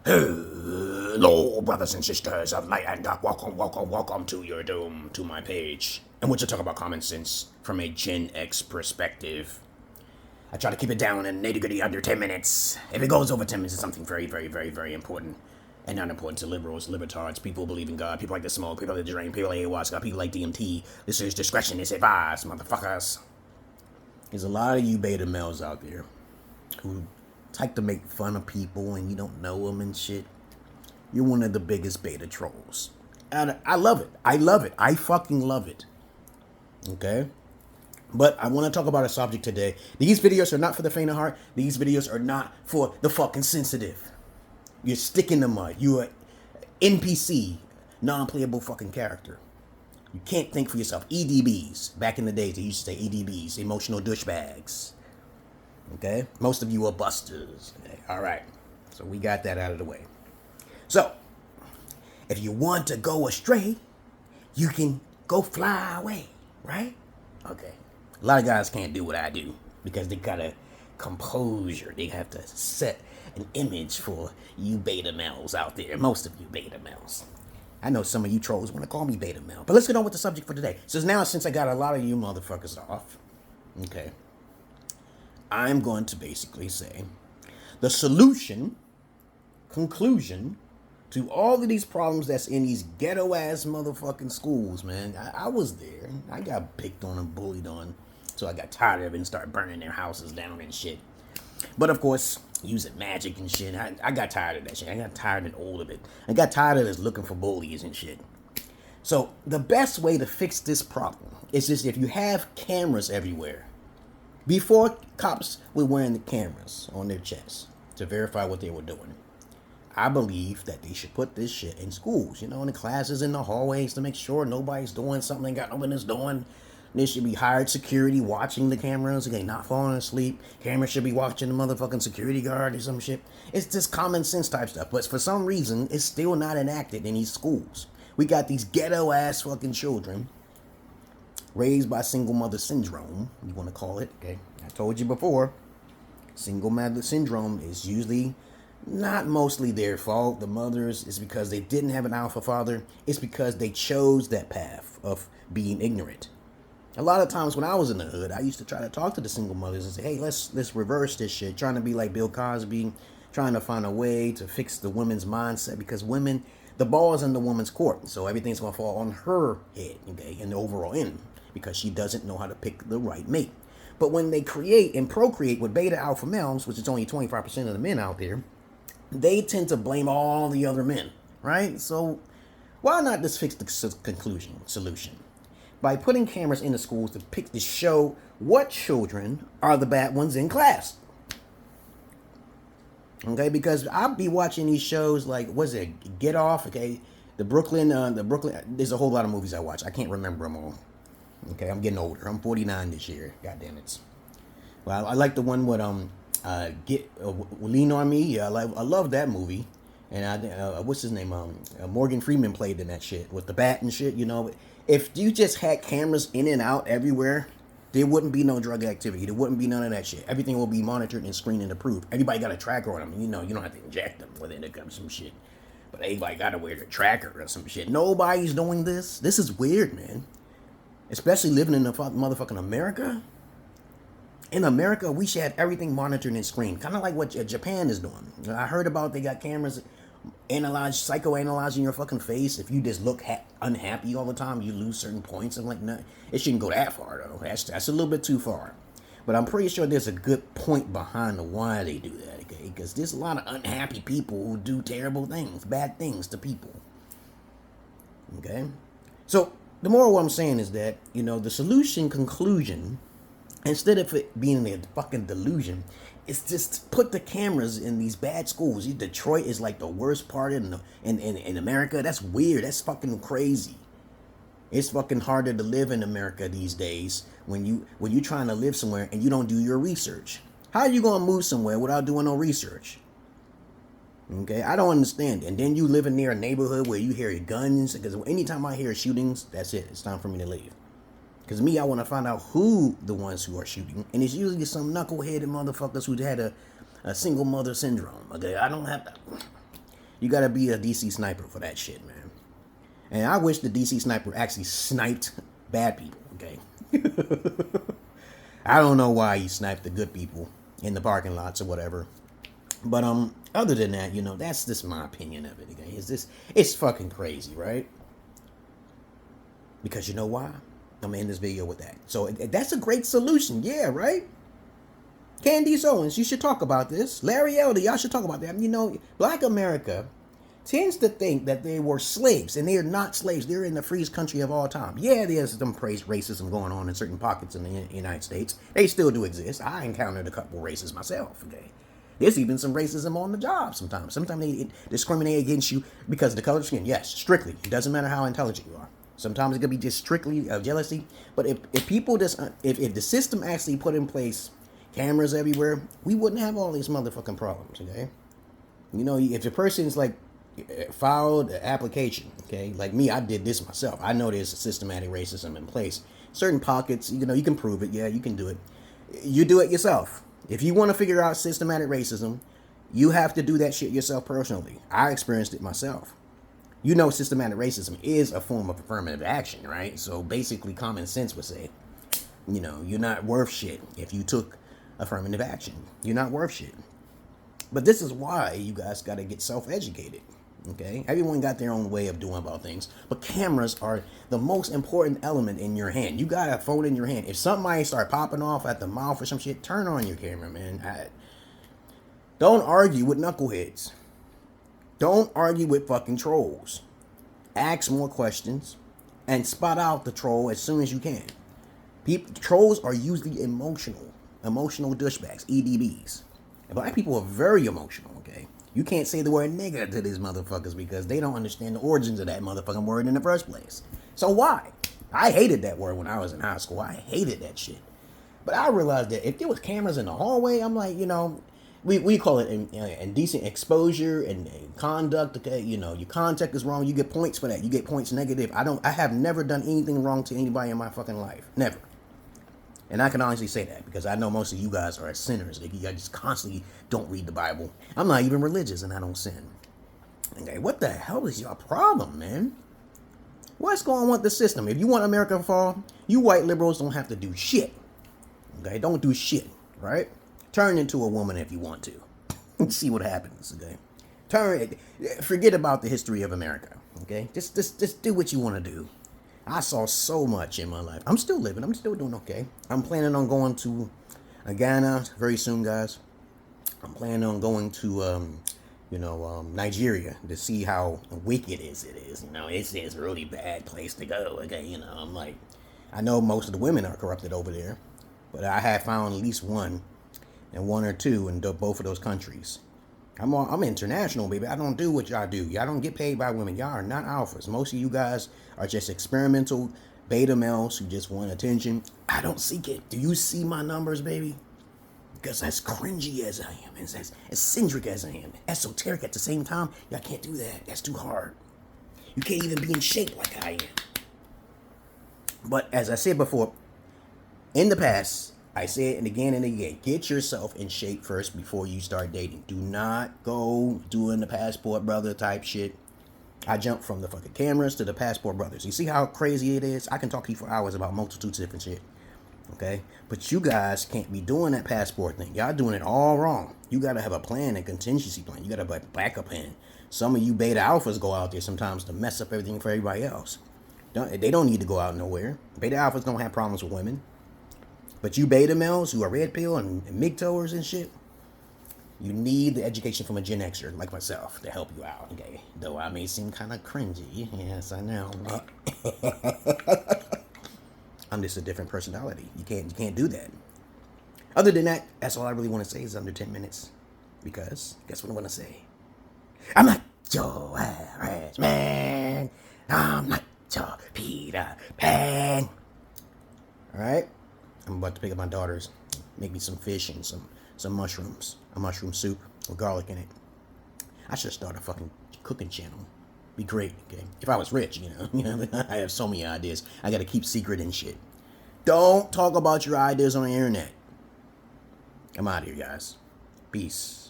Hello, brothers and sisters of light and dark. Welcome to your doom, to my page. And we're to talk about common sense from a Gen X perspective. I try to keep it down in nitty-gritty under 10 minutes. If it goes over 10 minutes, it's something very, very, very, very important. And not important to liberals, libertards, people who believe in God, people like to smoke, people like to drink, people like ayahuasca, people like DMT. Listeners' discretion is advised, motherfuckers. There's a lot of you beta males out there who like to make fun of people and you don't know them and shit. You're one of the biggest beta trolls. And I love it. I love it. I fucking love it. Okay? But I want to talk about a subject today. These videos are not for the faint of heart. These videos are not for the fucking sensitive. You're stick in the mud. You're an NPC, non-playable fucking character. You can't think for yourself. EDBs. Back in the days, they used to say EDBs, emotional douchebags. Okay? Most of you are busters. Okay? All right. So we got that out of the way. So, if you want to go astray, you can go fly away, right? Okay. A lot of guys can't do what I do because they got a composure. They have to set an image for you beta males out there. Most of you beta males. I know some of you trolls want to call me beta male. But let's get on with the subject for today. So now, since I got a lot of you motherfuckers off, okay, I'm going to basically say the solution, conclusion to all of these problems that's in these ghetto ass motherfucking schools, man. I was there. I got picked on and bullied on. So I got tired of it and started burning their houses down and shit. But of course, using magic and shit. I got tired of that shit. I got tired and old of it. I got tired of this looking for bullies and shit. So the best way to fix this problem is just if you have cameras everywhere. Before, cops were wearing the cameras on their chests to verify what they were doing. I believe that they should put this shit in schools, you know, in the classes, in the hallways to make sure nobody's doing something they got no business doing. There should be hired security watching the cameras, okay, not falling asleep. Cameras should be watching the motherfucking security guard or some shit. It's just common sense type stuff. But for some reason, it's still not enacted in these schools. We got these ghetto ass fucking children raised by single mother syndrome, you want to call it, okay? I told you before, single mother syndrome is usually not mostly their fault. The mothers is because they didn't have an alpha father. It's because they chose that path of being ignorant. A lot of times when I was in the hood, I used to try to talk to the single mothers and say, hey, let's reverse this shit. Trying to be like Bill Cosby, trying to find a way to fix the women's mindset because women, the ball is in the woman's court. So everything's going to fall on her head, okay, in the overall end because she doesn't know how to pick the right mate. But when they create and procreate with beta alpha males, which is only 25% of the men out there, they tend to blame all the other men, right? So why not just fix the solution? By putting cameras in the schools to show what children are the bad ones in class. Okay, because I'll be watching these shows like, what's it, Get Off, okay? The Brooklyn, there's a whole lot of movies I watch. I can't remember them all. Okay, I'm getting older. I'm 49 this year. God damn it. Well, I like the one with Lean on Me. Yeah, I love that movie. And what's his name? Morgan Freeman played in that shit with the bat and shit. You know, if you just had cameras in and out everywhere, there wouldn't be no drug activity. There wouldn't be none of that shit. Everything will be monitored and screened and approved. Everybody got a tracker on them. You know, you don't have to inject them within the gun some shit. But everybody got to wear the tracker or some shit. Nobody's doing this. This is weird, man. Especially living in the motherfucking America. In America, we should have everything monitored and screened. Kind of like what Japan is doing. I heard about they got cameras psychoanalyzing your fucking face. If you just look unhappy all the time, you lose certain points. I'm like, no, it shouldn't go that far, though. That's a little bit too far. But I'm pretty sure there's a good point behind why they do that, okay? Because there's a lot of unhappy people who do terrible things, bad things to people. Okay? So, the moral of what I'm saying is that, you know, the conclusion, instead of it being a fucking delusion, it's just put the cameras in these bad schools. Detroit is like the worst part in America. That's weird. That's fucking crazy. It's fucking harder to live in America these days when you're trying to live somewhere and you don't do your research. How are you going to move somewhere without doing no research? Okay, I don't understand. And then you living near a neighborhood where you hear guns, because anytime I hear shootings, that's it. It's time for me to leave. Because me, I want to find out who the ones who are shooting. And it's usually some knuckleheaded motherfuckers who had a single mother syndrome. Okay, I don't have that. You gotta be a DC sniper for that shit, man. And I wish the DC sniper actually sniped bad people, okay? I don't know why he sniped the good people in the parking lots or whatever. But other than that, that's just my opinion of it, okay? It's fucking crazy, right? Because you know why? I'm gonna end this video with that. So that's a great solution, yeah, right? Candice Owens, you should talk about this. Larry Elder, y'all should talk about that. Black America tends to think that they were slaves, and they are not slaves. They're in the freest country of all time. Yeah, there's some racism going on in certain pockets in the United States. They still do exist. I encountered a couple races myself, okay? There's even some racism on the job sometimes. Sometimes they discriminate against you because of the color of skin. Yes, strictly. It doesn't matter how intelligent you are. Sometimes it could be just strictly jealousy. But if people just, if the system actually put in place cameras everywhere, we wouldn't have all these motherfucking problems, okay? If a person's like filed an application, okay, like me, I did this myself. I know there's systematic racism in place. Certain pockets, you can prove it. Yeah, you can do it. You do it yourself. If you want to figure out systematic racism, you have to do that shit yourself personally. I experienced it myself. Systematic racism is a form of affirmative action, right? So basically common sense would say, you're not worth shit if you took affirmative action. You're not worth shit. But this is why you guys got to get self-educated, okay? Everyone got their own way of doing about things, but cameras are the most important element in your hand. You got a phone in your hand. If somebody start popping off at the mouth or some shit, turn on your camera, man. Don't argue with knuckleheads. Don't argue with fucking trolls. Ask more questions and spot out the troll as soon as you can. Trolls are usually emotional douchebags, EDBs. And black people are very emotional, okay? You can't say the word nigga to these motherfuckers because they don't understand the origins of that motherfucking word in the first place. So why? I hated that word when I was in high school. I hated that shit. But I realized that if there was cameras in the hallway, I'm like, we call it indecent exposure and conduct, okay? Your contact is wrong, you get points for that. You get points negative. I have never done anything wrong to anybody in my fucking life. Never. And I can honestly say that because I know most of you guys are sinners. You guys just constantly don't read the Bible. I'm not even religious and I don't sin. Okay, what the hell is your problem, man? What's going on with the system? If you want America to fall, you white liberals don't have to do shit. Okay, don't do shit, right? Turn into a woman if you want to. See what happens, okay? Forget about the history of America, okay? Just do what you want to do. I saw so much in my life. I'm still living. I'm still doing okay. I'm planning on going to Ghana very soon, guys. I'm planning on going to, Nigeria to see how wicked it is. It's a really bad place to go. Okay, I'm like, I know most of the women are corrupted over there, but I have found at least one or two in both of those countries. I'm international, baby. I don't do what y'all do. Y'all don't get paid by women. Y'all are not alphas. Most of you guys are just experimental beta males who just want attention. I don't seek it. Do you see my numbers, baby? Because as cringy as I am, as eccentric as I am, esoteric at the same time, y'all can't do that. That's too hard. You can't even be in shape like I am. But as I said before, in the past, I say it again and again. Get yourself in shape first before you start dating. Do not go doing the passport brother type shit. I jumped from the fucking cameras to the passport brothers. You see how crazy it is? I can talk to you for hours about multitudes of different shit. Okay? But you guys can't be doing that passport thing. Y'all doing it all wrong. You got to have a plan, a contingency plan. You got to have a backup plan. Some of you beta alphas go out there sometimes to mess up everything for everybody else. They don't need to go out nowhere. Beta alphas don't have problems with women. But you beta males who are red pill and MGTOWers and shit, you need the education from a Gen Xer like myself to help you out, okay? Though I may seem kind of cringy. Yes, I know. I'm just a different personality. You can't do that. Other than that, that's all I really want to say is under 10 minutes. Because, guess what I'm going to say? I'm not your average man. I'm not your Peter Pan. Alright? I'm about to pick up my daughters, make me some fish and some mushrooms, a mushroom soup with garlic in it. I should start a fucking cooking channel. Be great, okay? If I was rich, I have so many ideas. I gotta keep secret and shit. Don't talk about your ideas on the internet. I'm out of here, guys. Peace.